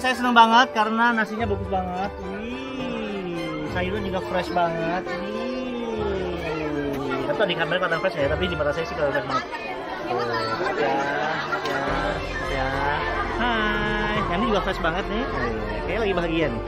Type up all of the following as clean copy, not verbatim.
saya senang banget karena nasinya bagus banget. Sayurnya juga fresh banget. Tentu di kamera kelihatan fresh ya, tapi di mata saya sih kelihatan fresh banget. Ya. Hai, yang ini juga fresh banget nih. Kayaknya lagi bahagia nih.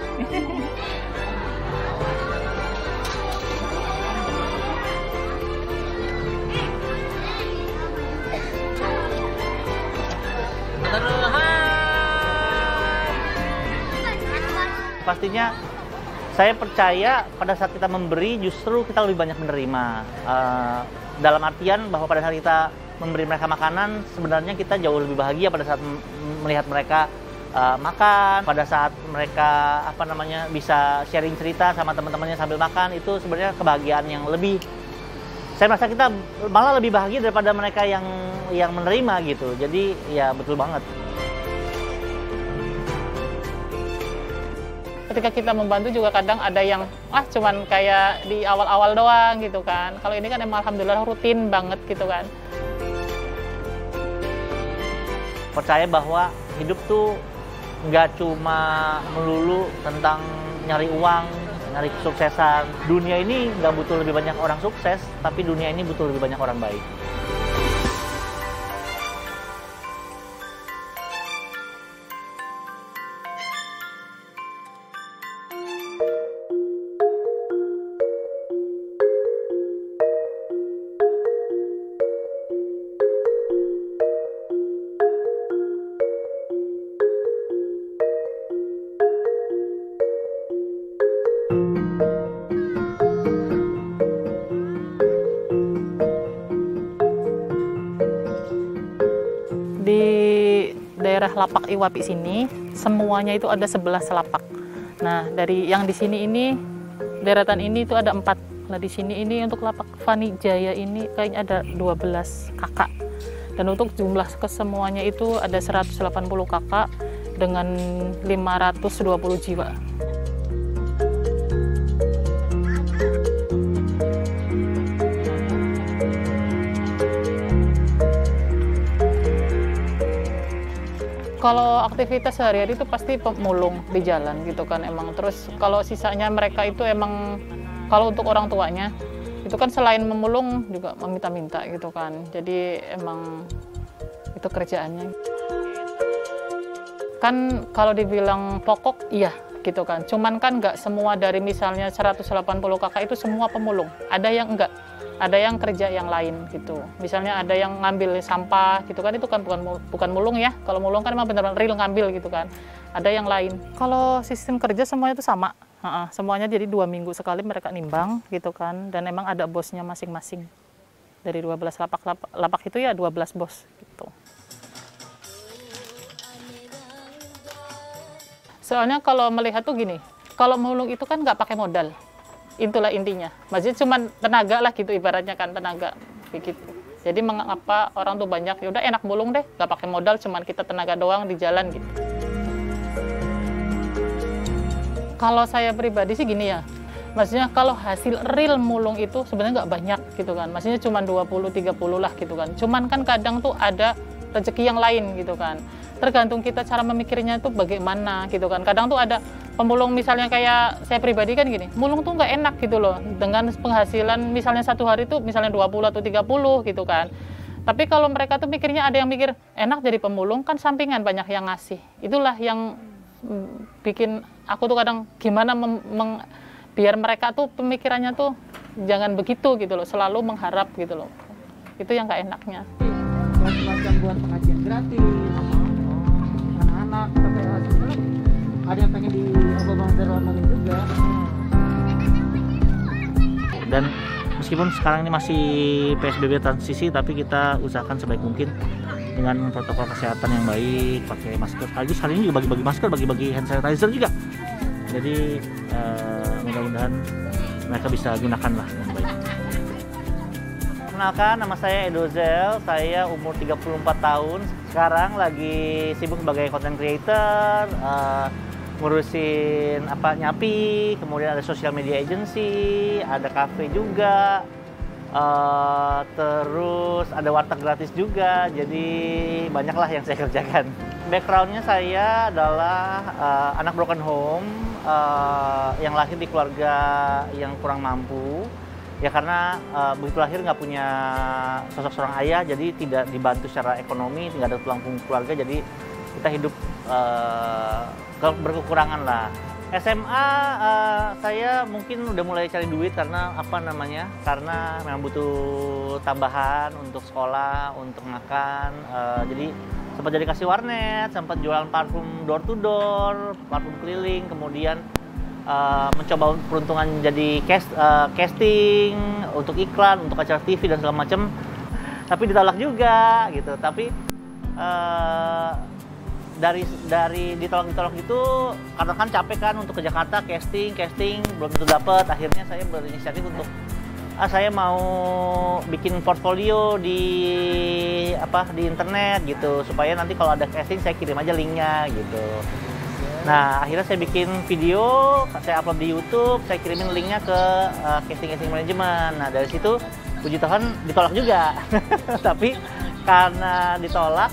Pastinya saya percaya pada saat kita memberi justru kita lebih banyak menerima. Dalam artian bahwa pada saat kita memberi mereka makanan, sebenarnya kita jauh lebih bahagia pada saat melihat mereka makan, pada saat mereka bisa sharing cerita sama teman-temannya sambil makan. Itu sebenarnya kebahagiaan yang lebih, saya merasa kita malah lebih bahagia daripada mereka yang menerima gitu. Jadi ya betul banget. Ketika kita membantu juga kadang ada yang cuman kayak di awal-awal doang gitu kan. Kalau ini kan emang alhamdulillah rutin banget gitu kan. Percaya bahwa hidup tuh nggak cuma melulu tentang nyari uang, nyari kesuksesan. Dunia ini nggak butuh lebih banyak orang sukses, tapi dunia ini butuh lebih banyak orang baik. Di daerah Lapak Iwapi sini semuanya itu ada 11 lapak. Nah, dari yang di sini ini deretan ini itu ada 4. Nah, di sini ini untuk lapak Fani Jaya ini kayaknya ada 12 kakak. Dan untuk jumlah kesemuanya itu ada 180 kakak dengan 520 jiwa. Kalau aktivitas sehari-hari itu pasti pemulung di jalan gitu kan emang. Terus kalau sisanya mereka itu emang, kalau untuk orang tuanya itu kan selain memulung juga meminta-minta gitu kan. Jadi emang itu kerjaannya. Kan kalau dibilang pokok iya gitu kan. Cuman kan nggak semua dari misalnya 180 kakak itu semua pemulung. Ada yang enggak. Ada yang kerja yang lain gitu. Misalnya ada yang ngambil sampah gitu kan, itu kan bukan mulung ya. Kalau mulung kan emang benar-benar real ngambil gitu kan. Ada yang lain. Kalau sistem kerja semuanya itu sama. Semuanya jadi 2 minggu sekali mereka nimbang gitu kan. Dan emang ada bosnya masing-masing. Dari 12 lapak itu ya 12 bos gitu. Soalnya kalau melihat tuh gini, kalau mulung itu kan nggak pakai modal. Itulah intinya. Maksudnya cuma tenaga lah gitu ibaratnya kan, tenaga begitu. Jadi mengapa orang tuh banyak, yaudah enak mulung deh, nggak pakai modal, cuman kita tenaga doang di jalan gitu. Kalau saya pribadi sih gini ya, maksudnya kalau hasil real mulung itu sebenarnya nggak banyak gitu kan. Maksudnya cuma 20-30 lah gitu kan. Cuman kan kadang tuh ada rezeki yang lain gitu kan. Tergantung kita cara memikirnya itu bagaimana gitu kan. Kadang tuh ada pemulung misalnya kayak saya pribadi kan gini, mulung tuh nggak enak gitu loh. Dengan penghasilan misalnya satu hari tuh misalnya 20 atau 30 gitu kan. Tapi kalau mereka tuh mikirnya, ada yang mikir enak jadi pemulung kan sampingan banyak yang ngasih. Itulah yang bikin aku tuh kadang gimana biar mereka tuh pemikirannya tuh jangan begitu gitu loh, selalu mengharap gitu loh. Itu yang nggak enaknya. Semacam buat pengajian gratis, anak-anak sampai ada yang pengen di Ramadan juga. Dan meskipun sekarang ini masih PSBB transisi, tapi kita usahakan sebaik mungkin dengan protokol kesehatan yang baik, pakai masker. Hari ini juga bagi-bagi masker, bagi-bagi hand sanitizer juga. Jadi mudah-mudahan mereka bisa gunakan lah yang baik. Perkenalkan, nama saya Edozel, saya umur 34 tahun. Sekarang lagi sibuk sebagai content creator, ngurusin Nyapi, kemudian ada social media agency, ada cafe juga, terus ada warteg gratis juga. Jadi banyaklah yang saya kerjakan. backgroundnya saya adalah anak broken home yang lahir di keluarga yang kurang mampu. Ya karena begitu lahir nggak punya sosok seorang ayah, jadi tidak dibantu secara ekonomi, tidak ada tulang punggung keluarga, jadi kita hidup berkekurangan lah. SMA saya mungkin udah mulai cari duit karena karena memang butuh tambahan untuk sekolah, untuk makan. Jadi sempat jadi kasih warnet, sempat jualan parfum door to door, parfum keliling, kemudian mencoba peruntungan jadi casting untuk iklan, untuk acara TV dan segala macam. Tapi ditolak juga gitu. Tapi dari ditolak itu karena kan capek kan untuk ke Jakarta casting belum tentu dapat. Akhirnya saya berinisiatif untuk saya mau bikin portfolio di internet gitu, supaya nanti kalau ada casting saya kirim aja linknya gitu. Nah akhirnya saya bikin video, saya upload di YouTube, saya kirimin linknya ke casting manajemen. Nah dari situ puji Tuhan ditolak juga. Tapi karena ditolak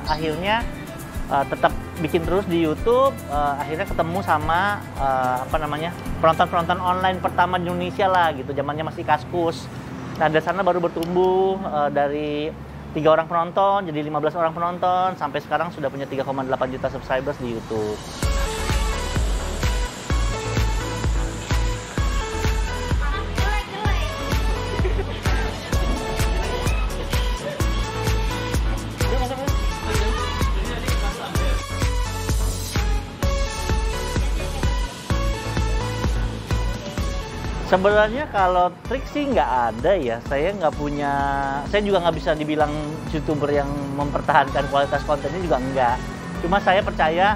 akhirnya tetap bikin terus di YouTube. Akhirnya ketemu sama penonton online pertama di Indonesia lah gitu, zamannya masih Kaskus. Nah dari sana baru bertumbuh dari 3 orang penonton jadi 15 orang penonton, sampai sekarang sudah punya 3,8 juta subscribers di YouTube. Sebenarnya kalau trik sih nggak ada ya, saya juga nggak bisa dibilang YouTuber yang mempertahankan kualitas kontennya juga enggak. Cuma saya percaya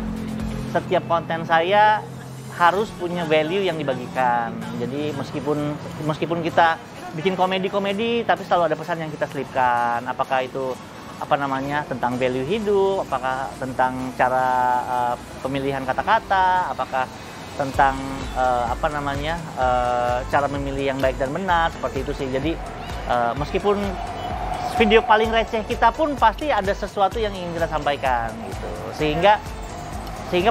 setiap konten saya harus punya value yang dibagikan. Jadi meskipun kita bikin komedi, tapi selalu ada pesan yang kita selipkan. Apakah itu tentang value hidup, apakah tentang cara pemilihan kata-kata, apakah tentang cara memilih yang baik dan benar, seperti itu sih. Jadi meskipun video paling receh kita pun pasti ada sesuatu yang ingin kita sampaikan gitu. Sehingga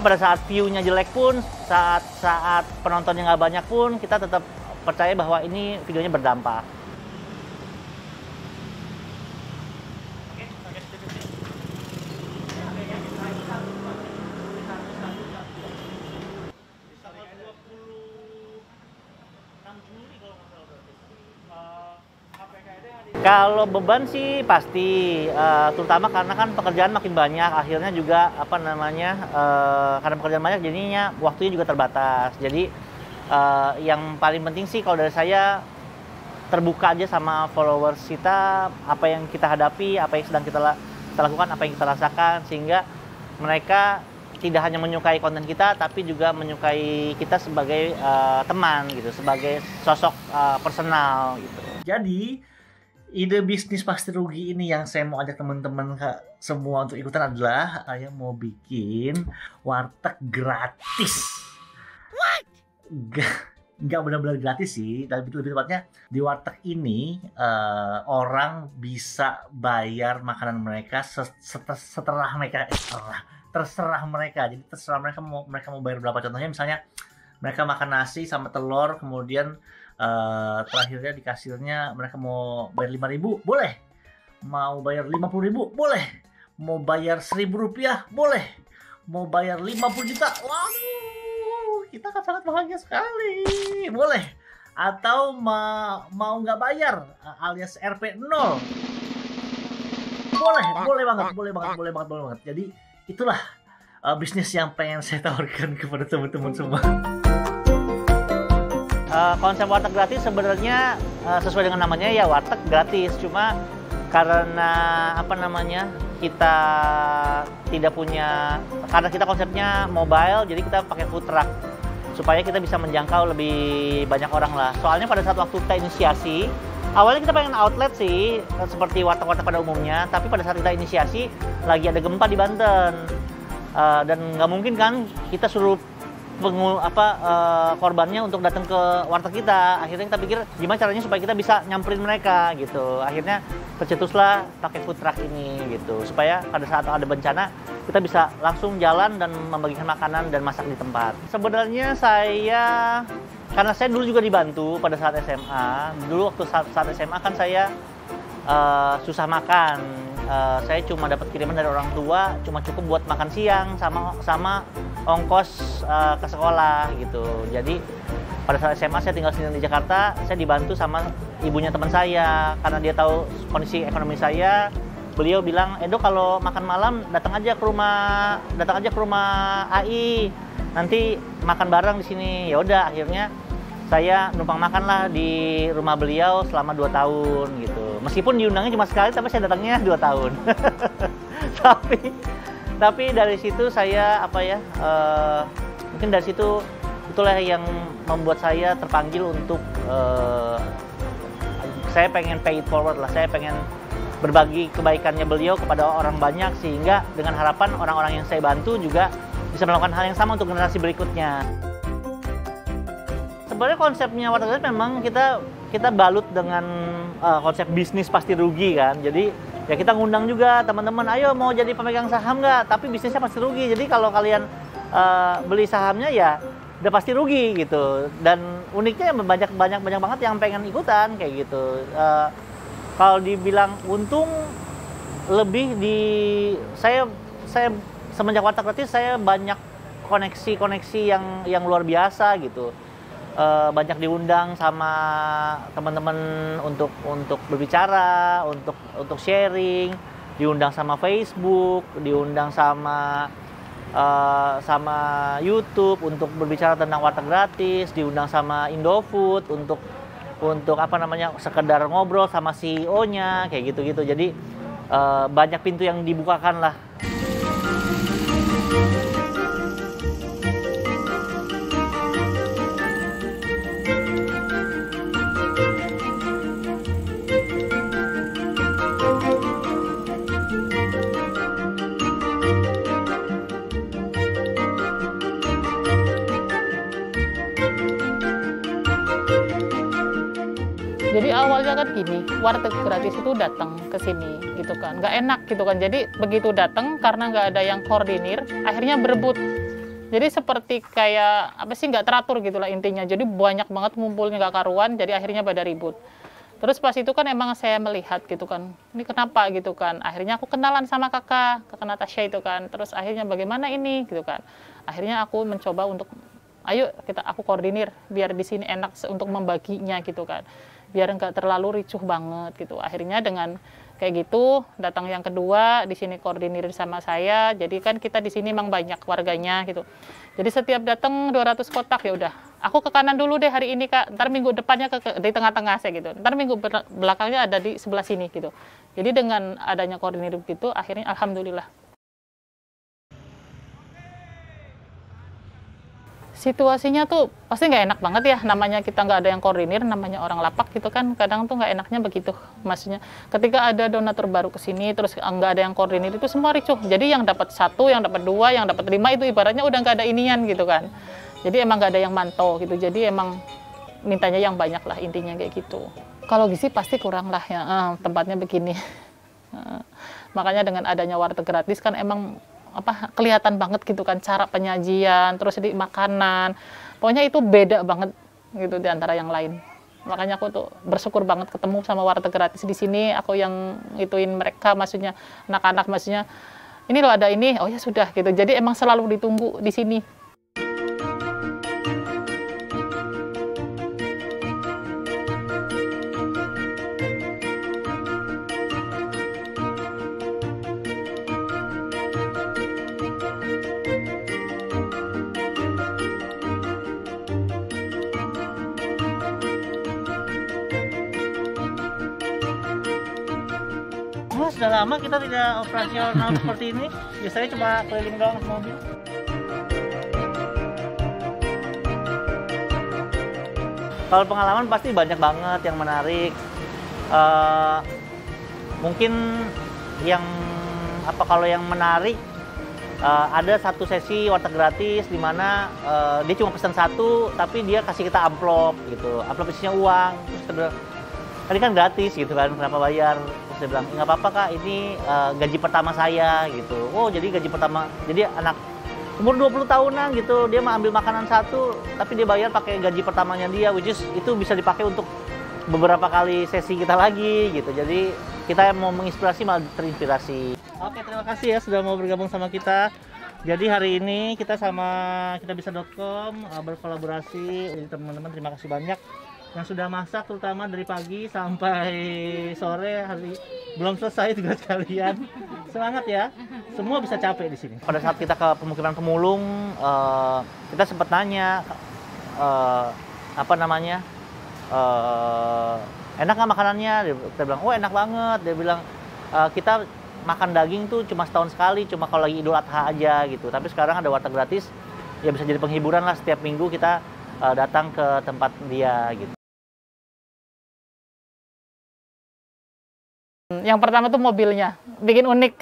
pada saat view-nya jelek pun, saat penontonnya nggak banyak pun, kita tetap percaya bahwa ini videonya berdampak. Kalau beban sih pasti, terutama karena kan pekerjaan makin banyak, akhirnya juga karena pekerjaan banyak jadinya waktunya juga terbatas. Jadi yang paling penting sih kalau dari saya terbuka aja sama followers kita, apa yang kita hadapi, apa yang sedang kita lakukan, apa yang kita rasakan, sehingga mereka tidak hanya menyukai konten kita, tapi juga menyukai kita sebagai teman gitu, sebagai sosok personal gitu. Jadi ide bisnis pasti rugi ini yang saya mau ajak teman-teman semua untuk ikutan adalah saya mau bikin warteg gratis. What? Nggak benar-benar gratis sih, tapi lebih tepatnya di warteg ini orang bisa bayar makanan mereka setelah mereka terserah mereka. Jadi terserah mereka mau bayar berapa. Contohnya misalnya mereka makan nasi sama telur, kemudian terakhirnya di kasirnya mereka mau bayar 5.000, boleh. Mau bayar 50.000, boleh. Mau bayar 1.000 rupiah, boleh. Mau bayar 50 juta, waduh, kita akan sangat bahagia sekali, boleh. Atau mau nggak bayar, alias RP 0, boleh banget. Jadi itulah bisnis yang pengen saya tawarkan kepada teman-teman semua. Konsep warteg gratis sebenarnya sesuai dengan namanya ya, warteg gratis. Cuma karena kita tidak punya, karena kita konsepnya mobile, jadi kita pakai food truck supaya kita bisa menjangkau lebih banyak orang lah. Soalnya pada saat waktu kita inisiasi, awalnya kita pengen outlet sih seperti warteg-warteg pada umumnya, tapi pada saat kita inisiasi lagi ada gempa di Banten, dan nggak mungkin kan kita suruh korbannya untuk datang ke warteg kita. Akhirnya kita pikir gimana caranya supaya kita bisa nyamperin mereka gitu. Akhirnya tercetuslah pakai food truck ini gitu, supaya pada saat ada bencana kita bisa langsung jalan dan membagikan makanan dan masak di tempat. Sebenarnya karena saya dulu juga dibantu pada saat SMA. Dulu waktu saat SMA kan saya susah makan. Saya cuma dapat kiriman dari orang tua, cuma cukup buat makan siang sama ongkos ke sekolah gitu. Jadi pada saat SMA saya tinggal sendiri di Jakarta, saya dibantu sama ibunya teman saya karena dia tahu kondisi ekonomi saya. Beliau bilang, "Edo kalau makan malam datang aja ke rumah AI. Nanti makan bareng di sini." Ya udah, akhirnya saya numpang makan lah di rumah beliau selama 2 tahun gitu. Meskipun diundangnya cuma sekali, tapi saya datangnya 2 tahun. tapi dari situ saya mungkin dari situ itulah yang membuat saya terpanggil untuk saya pengen pay it forward lah. Saya pengen berbagi kebaikannya beliau kepada orang banyak, sehingga dengan harapan orang-orang yang saya bantu juga bisa melakukan hal yang sama untuk generasi berikutnya. Sebenarnya konsepnya warteg gratis memang kita balut dengan konsep bisnis pasti rugi kan. Jadi ya kita ngundang juga teman-teman, ayo mau jadi pemegang saham nggak? Tapi bisnisnya pasti rugi. Jadi kalau kalian beli sahamnya ya udah pasti rugi gitu. Dan uniknya banyak banget yang pengen ikutan kayak gitu. Kalau dibilang untung lebih saya semenjak warteg gratis saya banyak koneksi yang luar biasa gitu. Banyak diundang sama teman-teman untuk berbicara, untuk sharing, diundang sama Facebook, diundang sama YouTube untuk berbicara tentang warteg gratis, diundang sama Indofood untuk sekedar ngobrol sama CEO-nya kayak gitu-gitu. Jadi banyak pintu yang dibukakan lah. Jadi awalnya kan gini, warteg gratis itu datang ke sini gitu kan, nggak enak gitu kan. Jadi begitu datang karena nggak ada yang koordinir, akhirnya berebut. Jadi seperti kayak apa sih, nggak teratur gitulah intinya. Jadi banyak banget ngumpulnya nggak karuan, jadi akhirnya pada ribut. Terus pas itu kan emang saya melihat gitu kan, ini kenapa gitu kan. Akhirnya aku kenalan sama kakak Natasha itu kan. Terus akhirnya bagaimana ini gitu kan. Akhirnya aku mencoba untuk, ayo aku koordinir biar di sini enak untuk membaginya gitu kan. Biar nggak terlalu ricuh banget gitu. Akhirnya dengan kayak gitu datang yang kedua, di sini koordinir sama saya. Jadi kan kita di sini memang banyak warganya gitu. Jadi setiap datang 200 kotak ya udah. Aku ke kanan dulu deh hari ini Kak. Ntar minggu depannya di tengah-tengah saya gitu. Ntar minggu belakangnya ada di sebelah sini gitu. Jadi dengan adanya koordinir gitu akhirnya alhamdulillah. Situasinya tuh pasti nggak enak banget ya, namanya kita nggak ada yang koordinir, namanya orang lapak gitu kan, kadang tuh nggak enaknya begitu. Maksudnya ketika ada donatur baru ke sini terus nggak ada yang koordinir, itu semua ricuh. Jadi yang dapat 1, yang dapat 2, yang dapat 5 itu ibaratnya udah nggak ada inian gitu kan. Jadi emang nggak ada yang mantau gitu, jadi emang mintanya yang banyak lah intinya kayak gitu. Kalau gizi pasti kurang lah ya, tempatnya begini. Makanya dengan adanya warteg gratis kan emang kelihatan banget gitu kan cara penyajian, terus di makanan. Pokoknya itu beda banget gitu di antara yang lain. Makanya aku tuh bersyukur banget ketemu sama warteg gratis di sini. Aku yang ituin mereka, maksudnya anak-anak, maksudnya ini loh ada ini, oh ya sudah gitu. Jadi emang selalu ditunggu di sini. Sudah lama kita tidak operasional seperti ini. Biasanya cuma keliling doang mobil. Kalau pengalaman pasti banyak banget yang menarik. Mungkin yang kalau yang menarik ada satu sesi warteg gratis di mana dia cuma pesan satu, tapi dia kasih kita amplop gitu. Amplop isinya uang. Terus kita bilang, tadi kan gratis gitu kan, kenapa bayar? Terus dia bilang, nggak apa-apa kak, ini gaji pertama saya gitu. Oh jadi gaji pertama, jadi anak umur 20 tahunan gitu, dia mau ambil makanan satu, tapi dia bayar pakai gaji pertamanya dia, which is itu bisa dipakai untuk beberapa kali sesi kita lagi gitu. Jadi kita mau menginspirasi malah terinspirasi. Oke, terima kasih ya sudah mau bergabung sama kita. Jadi hari ini kita sama kitabisa.com berkolaborasi. Jadi teman-teman terima kasih banyak yang sudah masak, terutama dari pagi sampai sore hari belum selesai tugas kalian. Semangat ya, semua bisa capek di sini. Pada saat kita ke pemukiman pemulung, kita sempat nanya apa namanya, enak nggak makanannya? Dia bilang, oh enak banget. Dia bilang, kita makan daging tuh cuma setahun sekali, cuma kalau lagi Idul Adha aja gitu. Tapi sekarang ada warteg gratis, ya bisa jadi penghiburan lah, setiap minggu kita datang ke tempat dia gitu. Yang pertama tuh mobilnya, bikin unik.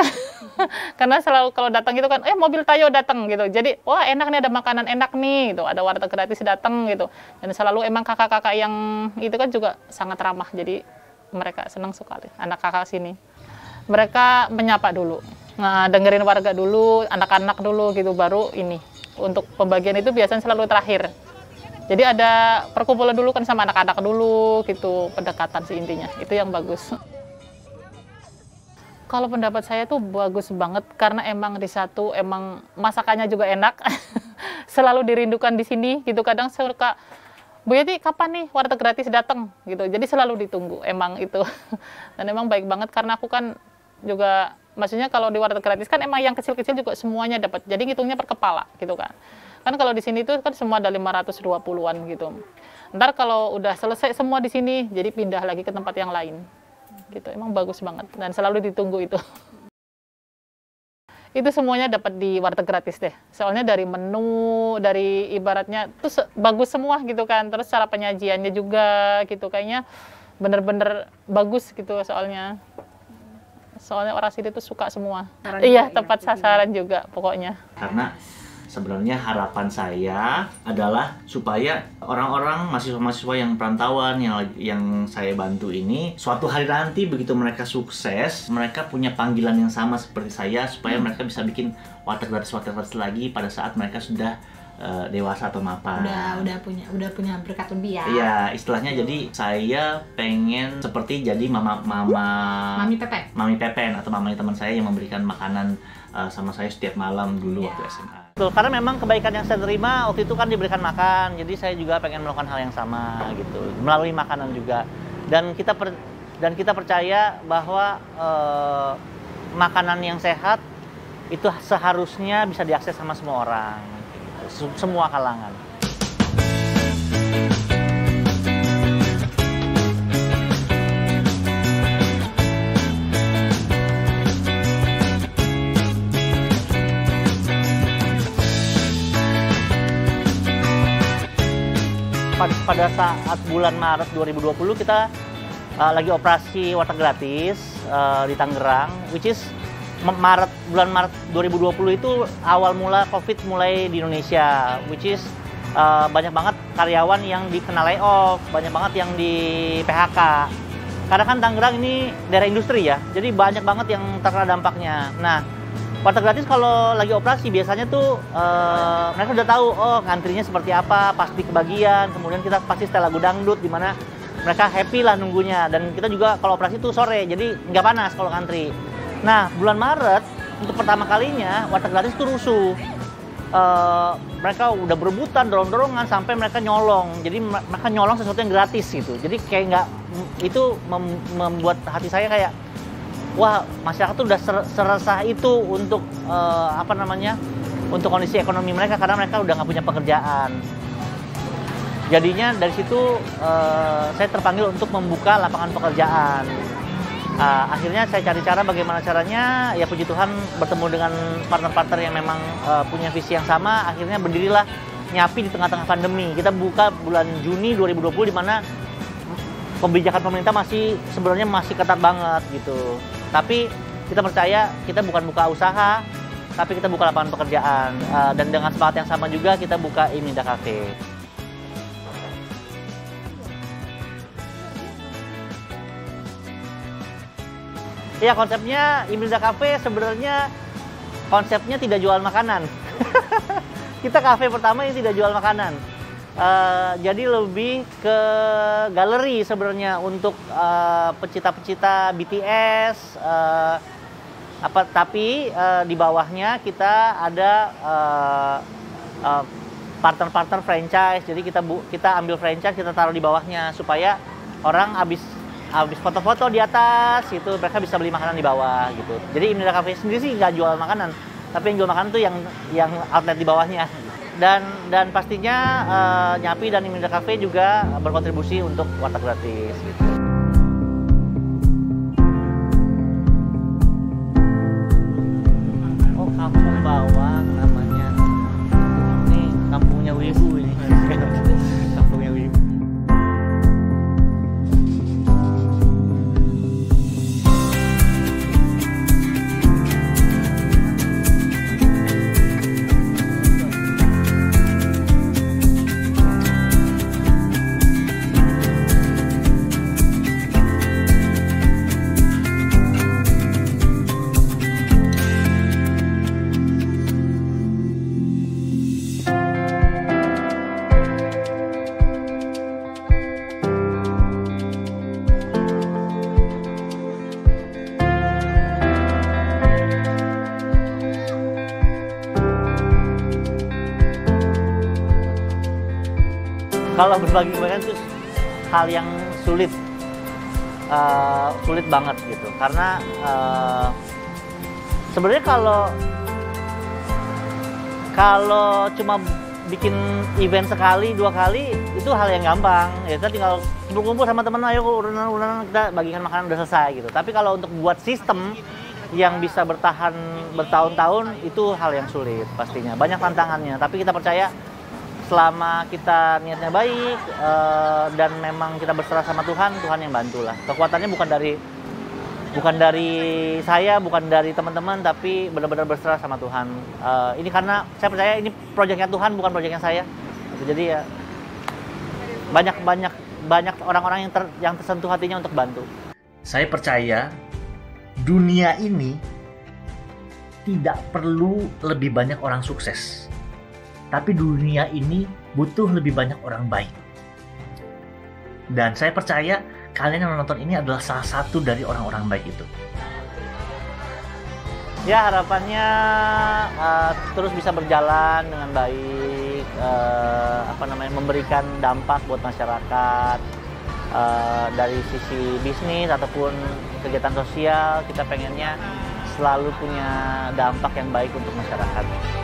Karena selalu kalau datang gitu kan, mobil Tayo datang gitu. Jadi, wah enak nih, ada makanan enak nih gitu, ada warteg gratis datang gitu. Dan selalu emang kakak-kakak yang itu kan juga sangat ramah. Jadi mereka senang sekali, anak kakak sini. Mereka menyapa dulu, nah, dengerin warga dulu, anak-anak dulu gitu, baru ini. Untuk pembagian itu biasanya selalu terakhir. Jadi ada perkumpulan dulu kan sama anak-anak dulu gitu, pendekatan sih intinya. Itu yang bagus. Kalau pendapat saya tuh bagus banget karena emang di satu emang masakannya juga enak. Selalu dirindukan di sini gitu. Kadang suka, Bu Yati kapan nih warteg gratis datang gitu. Jadi selalu ditunggu emang itu. Dan emang baik banget karena aku kan juga, maksudnya kalau di warteg gratis kan emang yang kecil-kecil juga semuanya dapat. Jadi ngitungnya per kepala gitu kan. Kan kalau di sini tuh kan semua ada 520-an gitu. Ntar kalau udah selesai semua di sini, jadi pindah lagi ke tempat yang lain. Gitu. Emang bagus banget dan selalu ditunggu itu. Itu semuanya dapat di warteg gratis deh. Soalnya dari menu, dari ibaratnya tuh bagus semua gitu kan. Terus cara penyajiannya juga gitu, kayaknya bener-bener bagus gitu soalnya. Soalnya orang sini tuh suka semua. Iya, tepat sasaran juga pokoknya. Karena sebenarnya harapan saya adalah supaya orang-orang mahasiswa-mahasiswa yang perantauan yang saya bantu ini suatu hari nanti begitu mereka sukses, mereka punya panggilan yang sama seperti saya, supaya mereka bisa bikin warteg gratis lagi pada saat mereka sudah dewasa atau mapan. Udah punya berkat lebih ya. Iya, istilahnya jadi saya pengen seperti jadi Mami Pepen atau mamanya teman saya yang memberikan makanan sama saya setiap malam dulu waktu SMA. Betul, karena memang kebaikan yang saya terima waktu itu kan diberikan makan, jadi saya juga pengen melakukan hal yang sama gitu, melalui makanan juga. Dan kita percaya bahwa makanan yang sehat itu seharusnya bisa diakses sama semua orang, gitu, semua kalangan. Pada saat bulan Maret 2020 kita lagi operasi warteg gratis di Tangerang, which is bulan Maret 2020 itu awal mula COVID mulai di Indonesia, which is banyak banget karyawan yang dikena layoff, banyak banget yang di PHK. Karena kan Tangerang ini daerah industri ya, jadi banyak banget yang terkena dampaknya. Nah, warteg gratis kalau lagi operasi biasanya tuh mereka udah tahu, oh ngantrinya seperti apa, pasti kebagian, kemudian kita pasti setel lagu dangdut, di mana mereka happy lah nunggunya. Dan kita juga kalau operasi tuh sore, jadi nggak panas kalau ngantri. Nah, bulan Maret untuk pertama kalinya warteg gratis tuh rusuh. Mereka udah berebutan, dorong-dorongan sampai mereka nyolong. Jadi mereka nyolong sesuatu yang gratis gitu. Jadi kayak nggak, itu membuat hati saya kayak, wah, masyarakat tuh udah seresah itu untuk untuk kondisi ekonomi mereka karena mereka udah nggak punya pekerjaan. Jadinya dari situ saya terpanggil untuk membuka lapangan pekerjaan. Akhirnya saya cari cara bagaimana caranya, ya puji Tuhan bertemu dengan partner-partner yang memang punya visi yang sama. Akhirnya berdirilah Nyapi di tengah-tengah pandemi. Kita buka bulan Juni 2020 di mana kebijakan pemerintah sebenarnya masih ketat banget gitu. Tapi kita percaya kita bukan buka usaha tapi kita buka lapangan pekerjaan. Dan dengan semangat yang sama juga kita buka Imelda Cafe. Ya, konsepnya Imelda Cafe sebenarnya konsepnya tidak jual makanan. Kita kafe pertama yang tidak jual makanan. Jadi lebih ke galeri sebenarnya untuk pecinta-pecinta BTS. Tapi di bawahnya kita ada partner-partner franchise. Jadi kita ambil franchise, kita taruh di bawahnya supaya orang habis foto-foto di atas itu mereka bisa beli makanan di bawah gitu. Jadi Imelda Cafe sendiri sih nggak jual makanan, tapi yang jual makanan tuh yang outlet di bawahnya. Dan pastinya Nyapi dan Imelda Cafe juga berkontribusi untuk warteg gratis gitu. Oh, Kampung Bawang namanya. Ini kampungnya Wibu ini. Kampungnya Wibu. Kalau berbagi kebaikan itu hal yang sulit banget gitu, karena sebenarnya kalau cuma bikin event sekali 2 kali itu hal yang gampang ya, kita tinggal kumpul-kumpul sama teman, ayo urunan kita bagikan makanan udah selesai gitu. Tapi kalau untuk buat sistem yang bisa bertahan bertahun-tahun itu hal yang sulit pastinya, banyak tantangannya. Tapi kita percaya selama kita niatnya baik dan memang kita berserah sama Tuhan yang bantu lah. Kekuatannya bukan dari saya, bukan dari teman-teman, tapi benar-benar berserah sama Tuhan. Ini karena saya percaya ini proyeknya Tuhan, bukan proyeknya saya. Jadi ya banyak orang-orang yang tersentuh hatinya untuk bantu. Saya percaya dunia ini tidak perlu lebih banyak orang sukses. Tapi dunia ini butuh lebih banyak orang baik. Dan saya percaya kalian yang menonton ini adalah salah satu dari orang-orang baik itu. Ya, harapannya terus bisa berjalan dengan baik, memberikan dampak buat masyarakat. Dari sisi bisnis ataupun kegiatan sosial, kita pengennya selalu punya dampak yang baik untuk masyarakat.